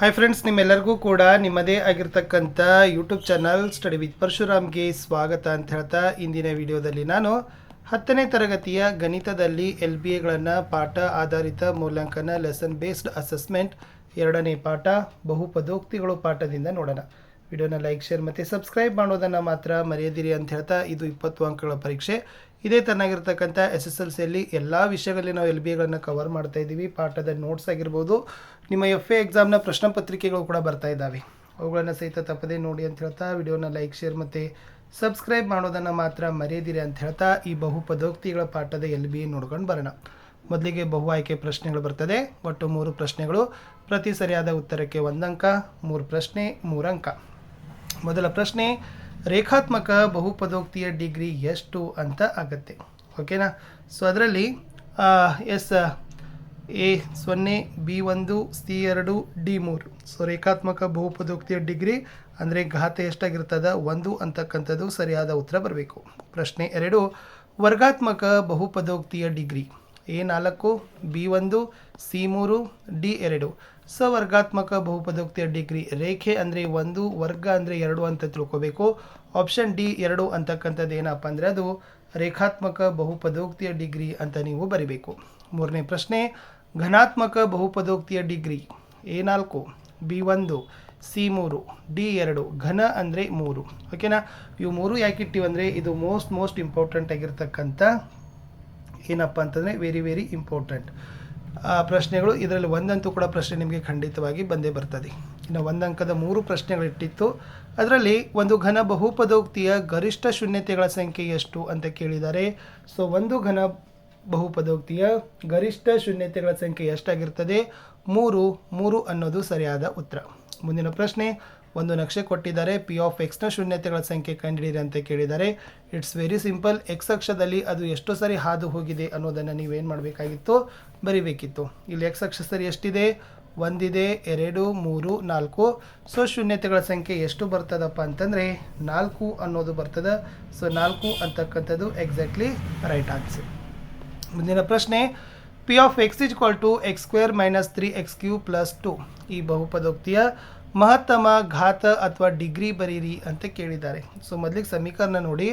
Hi friends, ನಿಮ್ಮೆಲ್ಲರಿಗೂ ಕೂಡ ನಿಮ್ಮದೇ ಆಗಿರ್ತಕ್ಕಂಥ ಯೂಟ್ಯೂಬ್ ಚಾನಲ್ ಸ್ಟಡಿ ವಿತ್ ಪರಶುರಾಮ್ಗೆ ಸ್ವಾಗತ ಅಂತ ಹೇಳ್ತಾ ಇಂದಿನ ವಿಡಿಯೋದಲ್ಲಿ ನಾನು 10ನೇ ತರಗತಿಯ ಗಣಿತದಲ್ಲಿ LBAಗಳನ್ನು ಪಾಠ ಆಧಾರಿತ ಮೂಲ್ಯಾಂಕನ ಲೆಸನ್ ಬೇಸ್ಡ್ ಅಸೆಸ್ಮೆಂಟ್ 2ನೇ ಪಾಠ ಬಹುಪದೋಕ್ತಿಗಳು ಪಾಠದಿಂದ ನೋಡೋಣ. ವಿಡಿಯೋನ ಲೈಕ್, ಶೇರ್ ಮತ್ತು ಸಬ್ಸ್ಕ್ರೈಬ್ ಮಾಡೋದನ್ನು ಮಾತ್ರ ಮರೆಯದಿರಿ ಅಂತ ಹೇಳ್ತಾ, ಇದು 20 ಅಂಕಗಳ ಪರೀಕ್ಷೆ. ಇದೇ ತನ್ನಾಗಿರ್ತಕ್ಕಂಥ SSLCಯಲ್ಲಿ ಎಲ್ಲ ವಿಷಯಗಳಲ್ಲಿ ನಾವು LBAಗಳನ್ನು ಕವರ್ ಮಾಡ್ತಾ ಇದ್ದೀವಿ. ಪಾಠದ ನೋಟ್ಸ್ ಆಗಿರ್ಬೋದು, ನಿಮ್ಮ FA ಎಕ್ಸಾಮ್ನ ಪ್ರಶ್ನೆ ಪತ್ರಿಕೆಗಳು ಕೂಡ ಬರ್ತಾ ಇದ್ದಾವೆ. ಅವುಗಳನ್ನು ಸಹಿತ ತಪ್ಪದೇ ನೋಡಿ ಅಂತ ಹೇಳ್ತಾ, ವಿಡಿಯೋನ ಲೈಕ್, ಶೇರ್ ಮತ್ತು ಸಬ್ಸ್ಕ್ರೈಬ್ ಮಾಡೋದನ್ನು ಮಾತ್ರ ಮರೆಯದಿರಿ ಅಂತ ಹೇಳ್ತಾ, ಈ ಬಹುಪದೋಕ್ತಿಗಳ ಪಾಠದ LBA ನೋಡ್ಕೊಂಡು ಬರೋಣ. ಮೊದಲಿಗೆ ಬಹು ಆಯ್ಕೆ ಪ್ರಶ್ನೆಗಳು ಬರ್ತದೆ. ಒಟ್ಟು 3 ಪ್ರಶ್ನೆಗಳು, ಪ್ರತಿ ಸರಿಯಾದ ಉತ್ತರಕ್ಕೆ 1 ಅಂಕ, 3 ಪ್ರಶ್ನೆ 3 ಅಂಕ. ಮೊದಲ ಪ್ರಶ್ನೆ, ರೇಖಾತ್ಮಕ ಬಹುಪದೋಕ್ತಿಯ ಡಿಗ್ರಿ ಎಷ್ಟು ಅಂತ ಆಗುತ್ತೆ. ಓಕೆನಾ. ಸೊ ಅದರಲ್ಲಿ A0, B1, C2, D3. So ರೇಖಾತ್ಮಕ ಬಹುಪದೋಕ್ತಿಯ ಡಿಗ್ರಿ ಅಂದರೆ ಘಾತ ಎಷ್ಟಾಗಿರ್ತದ 1 ಅಂತಕ್ಕಂಥದ್ದು ಸರಿಯಾದ ಉತ್ತರ ಬರಬೇಕು. ಪ್ರಶ್ನೆ 2, ವರ್ಗಾತ್ಮಕ ಬಹುಪದೋಕ್ತಿಯ degree A4, B1, C3, D2. So ವರ್ಗಾತ್ಮಕ ಬಹುಪದೋಕ್ತಿಯ ಡಿಗ್ರಿ, ರೇಖೆ ಅಂದರೆ 1, ವರ್ಗ ಅಂದರೆ 2 ಅಂತ ತಿಳ್ಕೋಬೇಕು. ಆಪ್ಷನ್ ಡಿ 2 ಅಂತಕ್ಕಂಥದ್ದು ಏನಪ್ಪ ಅಂದರೆ ಅದು ರೇಖಾತ್ಮಕ ಬಹುಪದೋಕ್ತಿಯ ಡಿಗ್ರಿ ಅಂತ ನೀವು ಬರಿಬೇಕು. ಮೂರನೇ ಪ್ರಶ್ನೆ, ಘನಾತ್ಮಕ ಬಹುಪದೋಕ್ತಿಯ degree A4, B1, C3, D2. ಘನ ಅಂದರೆ 3. ಓಕೆನಾ. ಇವು 3 ಯಾಕೆ ಇಟ್ಟಿವಂದರೆ ಇದು ಮೋಸ್ಟ್ ಇಂಪಾರ್ಟೆಂಟ್ ಆಗಿರ್ತಕ್ಕಂಥ ಏನಪ್ಪ ಅಂತಂದರೆ ವೆರಿ ಇಂಪಾರ್ಟೆಂಟ್ ಪ್ರಶ್ನೆಗಳು. ಇದರಲ್ಲಿ ಒಂದಂತೂ ಕೂಡ ಪ್ರಶ್ನೆ ನಿಮಗೆ ಖಂಡಿತವಾಗಿ ಬಂದೇ ಬರ್ತದೆ. ಇನ್ನು 1 ಅಂಕದ 3 ಪ್ರಶ್ನೆಗಳಿಟ್ಟಿತ್ತು. ಅದರಲ್ಲಿ ಒಂದು ಘನ ಬಹುಪದೋಕ್ತಿಯ ಗರಿಷ್ಠ ಶೂನ್ಯತೆಗಳ ಸಂಖ್ಯೆ ಎಷ್ಟು ಅಂತ ಕೇಳಿದ್ದಾರೆ. ಸೊ ಒಂದು ಘನ ಬಹುಪದೋಕ್ತಿಯ ಗರಿಷ್ಠ ಶೂನ್ಯತೆಗಳ ಸಂಖ್ಯೆ ಎಷ್ಟಾಗಿರ್ತದೆ? 3 ಅನ್ನೋದು ಸರಿಯಾದ ಉತ್ತರ. ಮುಂದಿನ ಪ್ರಶ್ನೆ, ಒಂದು ನಕ್ಷೆ ಕೊಟ್ಟಿದ್ದಾರೆ. P(x) ನ ಶೂನ್ಯತೆಗಳ ಸಂಖ್ಯೆ ಕಂಡುಹಿಡಿಯಿರಿ ಅಂತ ಕೇಳಿದ್ದಾರೆ. It's very simple. X ಅಕ್ಷದಲ್ಲಿ ಅದು ಎಷ್ಟು ಸರಿ ಹಾದು ಹೋಗಿದೆ ಅನ್ನೋದನ್ನು ನೀವೇನು ಮಾಡಬೇಕಾಗಿತ್ತು? ಬರಿಬೇಕಿತ್ತು. ಇಲ್ಲಿ X ಅಕ್ಷ ಸರಿ ಎಷ್ಟಿದೆ? 1 ಇದೆ, 2, 3, 4. ಸೊ ಶೂನ್ಯತೆಗಳ ಸಂಖ್ಯೆ ಎಷ್ಟು ಬರ್ತದಪ್ಪ ಅಂತಂದರೆ 4 ಅನ್ನೋದು ಬರ್ತದೆ. ಸೊ 4 ಅಂತಕ್ಕಂಥದ್ದು ಎಕ್ಸಾಕ್ಟ್ಲಿ ರೈಟ್ ಆನ್ಸರ್. ಮುಂದಿನ ಪ್ರಶ್ನೆ, P(x) = x² - 3x³ + 2. ಈ ಬಹುಪದೋಕ್ತಿಯ ಮಹತ್ತಮ ಘಾತ ಅಥವಾ ಡಿಗ್ರಿ ಬರೀರಿ ಅಂತ ಕೇಳಿದ್ದಾರೆ. ಸೊ ಮೊದಲಿಗೆ ಸಮೀಕರಣ ನೋಡಿ.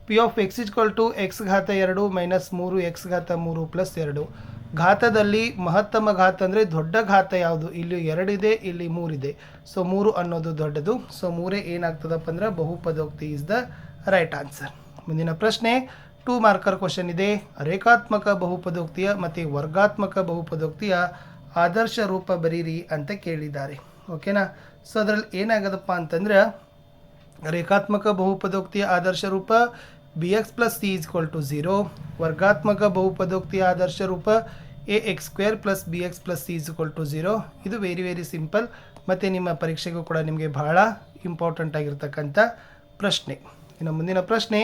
P(x) = x⁻2 - 3x⁻3 + 2. ಘಾತದಲ್ಲಿ ಮಹತ್ತಮ ಘಾತ ಅಂದರೆ ದೊಡ್ಡ ಘಾತ ಯಾವುದು? ಇಲ್ಲಿ 2 ಇದೆ, ಇಲ್ಲಿ 3 ಇದೆ. ಸೊ 3 ಅನ್ನೋದು ದೊಡ್ಡದು. ಸೊ 3 ಏನಾಗ್ತದಪ್ಪ ಅಂದ್ರೆ ಬಹುಪದೋಕ್ತಿ ಇಸ್ ದ ರೈಟ್ ಆನ್ಸರ್. ಮುಂದಿನ ಪ್ರಶ್ನೆ 2 ಮಾರ್ಕರ್ ಕ್ವಶನ್ ಇದೆ. ರೇಖಾತ್ಮಕ ಬಹುಪದೋಕ್ತಿಯ ಮತ್ತು ವರ್ಗಾತ್ಮಕ ಬಹುಪದೋಕ್ತಿಯ ಆದರ್ಶ ರೂಪ ಬರೀರಿ ಅಂತ ಕೇಳಿದ್ದಾರೆ. ಓಕೆನಾ. ಸೊ ಅದರಲ್ಲಿ ಏನಾಗದಪ್ಪ ಅಂತಂದ್ರೆ ರೇಖಾತ್ಮಕ ಬಹುಪದೋಕ್ತಿಯ ಆದರ್ಶ ರೂಪ bx + c = 0. ವರ್ಗಾತ್ಮಕ ಬಹುಪದೋಕ್ತಿಯ ಆದರ್ಶ ರೂಪ ax² + bx + c = 0. ಇದು ವೆರಿ ಸಿಂಪಲ್ ಮತ್ತು ನಿಮ್ಮ ಪರೀಕ್ಷೆಗೂ ಕೂಡ ನಿಮಗೆ ಬಹಳ ಇಂಪಾರ್ಟೆಂಟ್ ಆಗಿರ್ತಕ್ಕಂಥ ಪ್ರಶ್ನೆ. ಇನ್ನು ಮುಂದಿನ ಪ್ರಶ್ನೆ,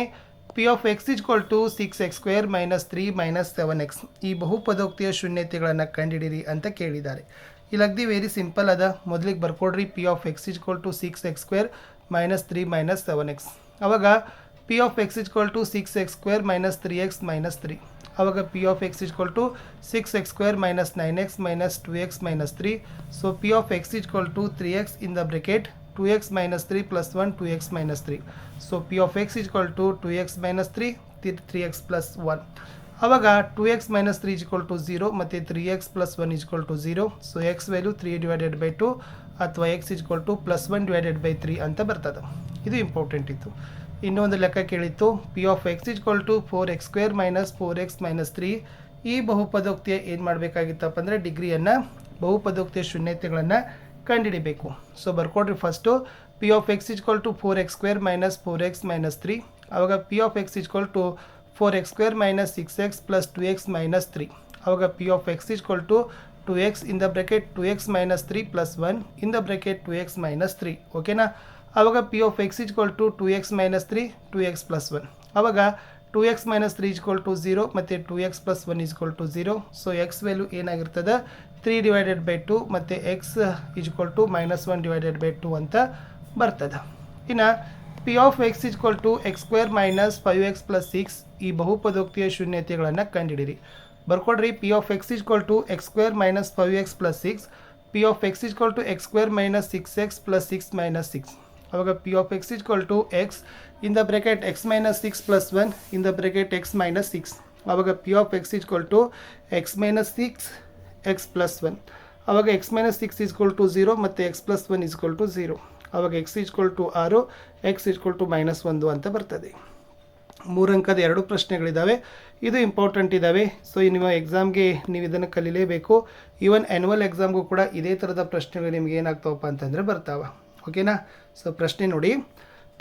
P(x) = 6x² - 3 - 7x. ಈ ಬಹುಪದೋಕ್ತಿಯ ಶೂನ್ಯತೆಗಳನ್ನು ಕಂಡುಹಿಡಿಯಿರಿ ಅಂತ ಕೇಳಿದ್ದಾರೆ. ಇಲ್ಲಿ ಅಗದಿ ವೆರಿ ಸಿಂಪಲ್ ಅದ. ಮೊದಲಿಗೆ ಬರ್ಕೊಡ್ರಿ. P(x) = 6x² - 3 - 7x. ಅವಾಗ P(x) = 6x² - 3x - 3. ಅವಾಗ P(x) = 6x² - 9x - 2x - 3. So P(x) = 3x in the bracket 2x - 3 + 1 2x - 3. So P(x) = 2x - 3 3x + 1. ಆವಾಗ 2x - 3 = 0 ಮತ್ತು 3x + 1 = 0. ಸೊ x ವ್ಯಾಲ್ಯೂ 3/2 ಅಥವಾ x = +1/3 ಅಂತ ಬರ್ತದೆ. ಇದು ಇಂಪಾರ್ಟೆಂಟ್ ಇತ್ತು. ಇನ್ನೊಂದು ಲೆಕ್ಕ ಕೇಳಿತ್ತು. P(x) = 4x² - 4x - 3. ಈ ಬಹುಪದೋಕ್ತಿಯ ಏನು ಮಾಡಬೇಕಾಗಿತ್ತಪ್ಪ ಅಂದರೆ ಡಿಗ್ರಿಯನ್ನು, ಬಹುಪದೋಕ್ತಿಯ ಶೂನ್ಯತೆಗಳನ್ನು ಕಂಡುಹಿಡಿಬೇಕು. ಸೊ ಬರ್ಕೊಡ್ರಿ. First P(x) = 4x² - 4x - 3. ಆವಾಗ P(x) = 4x² - 6x + 2x - 3. ಆವಾಗ P(x) = 2x in the bracket 2x - 3 + 1 in the bracket 2x - 3. ಓಕೆನಾ. ಆವಾಗ P(x) = 2x - 3 2x + 1. ಆವಾಗ 2x - 3 = 0 ಮತ್ತು 2x + 1 = 0. So x value ಏನಾಗಿರ್ತದೆ? 3/2 ಮತ್ತು x = -1/2 ಅಂತ ಬರ್ತದೆ. ಇನ್ನು P(x) = x² - 5x + 6. ಈ ಬಹುಪದೋಕ್ತಿಯ ಶೂನ್ಯತೆಗಳನ್ನು ಕಂಡುಹಿಡಿಯಿರಿ. ಬರ್ಕೊಡ್ರಿ. P(x) = x² - 5x + 6. P of X equal to X square minus 6x plus 6 minus 6. ಅವಾಗ P of X equal to X in the bracket x minus 6 plus 1 in the bracket x minus 6. ಅವಾಗ P of X equal to x minus 6 x plus 1. ಅವಾಗ x minus 6 equal to 0 ಮತ್ತು x plus 1 equal to 0. ಅವಾಗ x equal to 6, x equal to -1 ಅಂತ ಬರ್ತದೆ. 3 ಅಂಕದ 2 ಪ್ರಶ್ನೆಗಳಿದ್ದಾವೆ. ಇದು important ಇದ್ದಾವೆ. So ನಿಮ್ಮ ಎಕ್ಸಾಮ್ಗೆ ನೀವು ಇದನ್ನು ಕಲೀಲೇಬೇಕು. ಈವನ್ ಆ್ಯನ್ಯುವಲ್ ಎಕ್ಸಾಮ್ಗೂ ಕೂಡ ಇದೇ ಥರದ ಪ್ರಶ್ನೆಗಳು ನಿಮ್ಗೆ ಏನಾಗ್ತಾವಪ್ಪ ಅಂತಂದರೆ ಬರ್ತಾವೆ. ಓಕೆನಾ? ಸೊ ಪ್ರಶ್ನೆ ನೋಡಿ,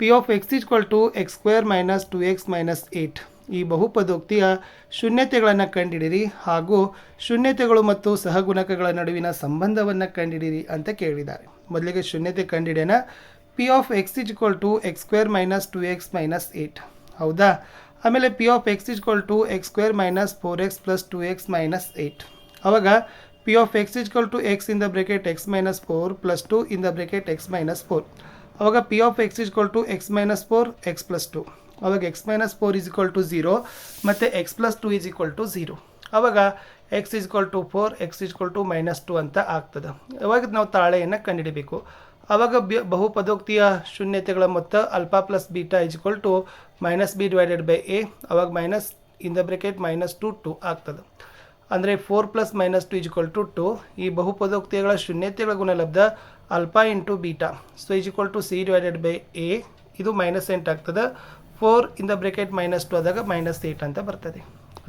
P of X equal to X square minus 2x minus 8 ಈ ಬಹುಪದೋಕ್ತಿಯ ಶೂನ್ಯತೆಗಳನ್ನು ಕಂಡುಹಿಡಿಯಿರಿ ಹಾಗೂ ಶೂನ್ಯತೆಗಳು ಮತ್ತು ಸಹಗುಣಕಗಳ ನಡುವಿನ ಸಂಬಂಧವನ್ನು ಕಂಡುಹಿಡಿಯಿರಿ ಅಂತ ಕೇಳಿದ್ದಾರೆ. ಮೊದಲಿಗೆ ಶೂನ್ಯತೆ ಕಂಡುಹಿಡಿಯೋಣ. P of X equal to X square minus 2x minus 8 ಹೌದಾ? ಆಮೇಲೆ P of X equal to X square minus 4x plus 2x minus 8. ಅವಾಗ P of X equal to X in the bracket x minus 4 plus 2 in the bracket x minus 4. ಅವಾಗ P of X equal to x minus 4 x plus 2. ಅವಾಗ x minus 4 is equal to 0 ಮತ್ತು x plus 2 is equal to 0. ಅವಾಗ x is equal to 4 x equal to -2 ಅಂತ ಆಗ್ತದೆ. ಅವಾಗ ನಾವು ತಾಳೆಯನ್ನು ಕಂಡುಹಿಡಿಬೇಕು. ಆವಾಗ ಬಹುಪದೋಕ್ತಿಯ ಶೂನ್ಯತೆಗಳ ಮೊತ್ತ alpha plus beta is equal to -b divided by a. ಅವಾಗ ಮೈನಸ್ ಇನ್ ದ ಬ್ರೆಕೆಟ್ -2 ಆಗ್ತದೆ. ಅಂದರೆ 4 ಪ್ಲಸ್ -2 ಈಸ್ ಈಕ್ವಲ್ ಟು 2. ಈ ಬಹುಪದೋಕ್ತಿಗಳ ಶೂನ್ಯತೆಗಳ ಗುಣಲಬ್ಧ alpha into beta. So is equal to c divided by a. ಇದು -8 ಆಗ್ತದೆ. 4 ಇನ್ ದ ಬ್ರೆಕೆಟ್ -2 ಆದಾಗ -8 ಅಂತ ಬರ್ತದೆ.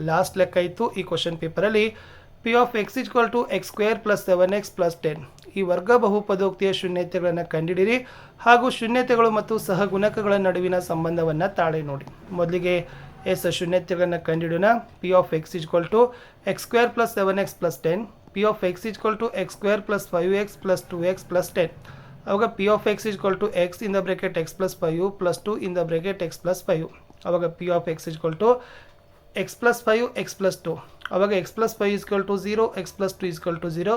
ಲಾಸ್ಟ್ ಲೆಕ್ಕ ಇತ್ತು ಈ ಕ್ವಶನ್ ಪೇಪರಲ್ಲಿ. P of X equal to X square plus 7x plus 10 ಈ ವರ್ಗ ಬಹುಪದೋಕ್ತಿಯ ಶೂನ್ಯತೆಗಳನ್ನು ಕಂಡುಹಿಡಿಯಿರಿ ಹಾಗೂ ಶೂನ್ಯತೆಗಳು ಮತ್ತು ಸಹಗುಣಕಗಳ ನಡುವಿನ ಸಂಬಂಧವನ್ನು ತಾಳೆ ನೋಡಿ. ಮೊದಲಿಗೆ ಶೂನ್ಯತೆಗಳನ್ನು ಕಂಡುಹಿಡೋಣ. P of X equal to X square plus 7x plus 10. P of X equal to X square plus 5x plus 2x plus 10. ಅವಾಗ P of X equal to X in the bracket X plus 5 plus 2 in the bracket X plus 5. ಅವಾಗ P of X equal to X plus 5 X plus 2. ಅವಾಗ X plus 5 equal to 0 X plus 2 equal to 0.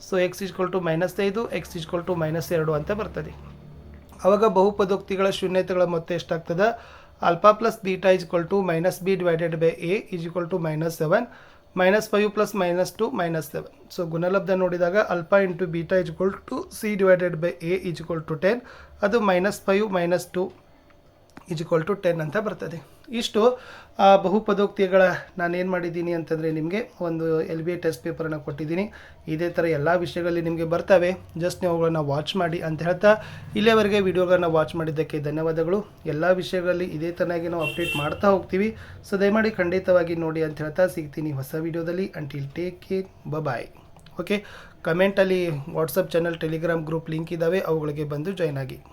So X equal to -5 X equal to -2 ಅಂತ ಬರ್ತದೆ. ಅವಾಗ ಬಹುಪದೋಕ್ತಿಗಳ ಶೂನ್ಯತೆಗಳ ಮೊತ್ತ ಎಷ್ಟಾಗ್ತದೆ? Alpha plus beta equal to -b divided by a is equal to -7. -5 plus -2 -7. So ಗುಣಲಬ್ಧ ನೋಡಿದಾಗ alpha into beta is equal to c divided by a is equal to 10. ಅದು -5 -2 ಈಸ್ ಈಕ್ವಲ್ ಟು 10 ಅಂತ ಬರ್ತದೆ. ಇಷ್ಟು ಬಹುಪದೋಕ್ತಿಗಳ ನಾನು ಏನು ಮಾಡಿದ್ದೀನಿ ಅಂತಂದರೆ ನಿಮಗೆ ಒಂದು LBA ಟೆಸ್ಟ್ ಪೇಪರನ್ನು ಕೊಟ್ಟಿದ್ದೀನಿ. ಇದೇ ಥರ ಎಲ್ಲ ವಿಷಯಗಳಲ್ಲಿ ನಿಮಗೆ ಬರ್ತವೆ. ಜಸ್ಟ್ ನೀವು ಅವುಗಳನ್ನು ವಾಚ್ ಮಾಡಿ ಅಂತ ಹೇಳ್ತಾ ಇಲ್ಲಿಯವರೆಗೆ ವಿಡಿಯೋಗಳನ್ನು ವಾಚ್ ಮಾಡಿದ್ದಕ್ಕೆ ಧನ್ಯವಾದಗಳು. ಎಲ್ಲ ವಿಷಯಗಳಲ್ಲಿ ಇದೇ ಥರನಾಗಿ ನಾವು ಅಪ್ಡೇಟ್ ಮಾಡ್ತಾ ಹೋಗ್ತೀವಿ. ಸೊ ದಯಮಾಡಿ ಖಂಡಿತವಾಗಿ ನೋಡಿ ಅಂತ ಹೇಳ್ತಾ ಸಿಗ್ತೀನಿ ಹೊಸ ವಿಡಿಯೋದಲ್ಲಿ. Until take care, bye. Okay, ಕಮೆಂಟಲ್ಲಿ WhatsApp channel, Telegram group link ಇದ್ದಾವೆ, ಅವುಗಳಿಗೆ ಬಂದು ಜಾಯ್ನ್ ಆಗಿ.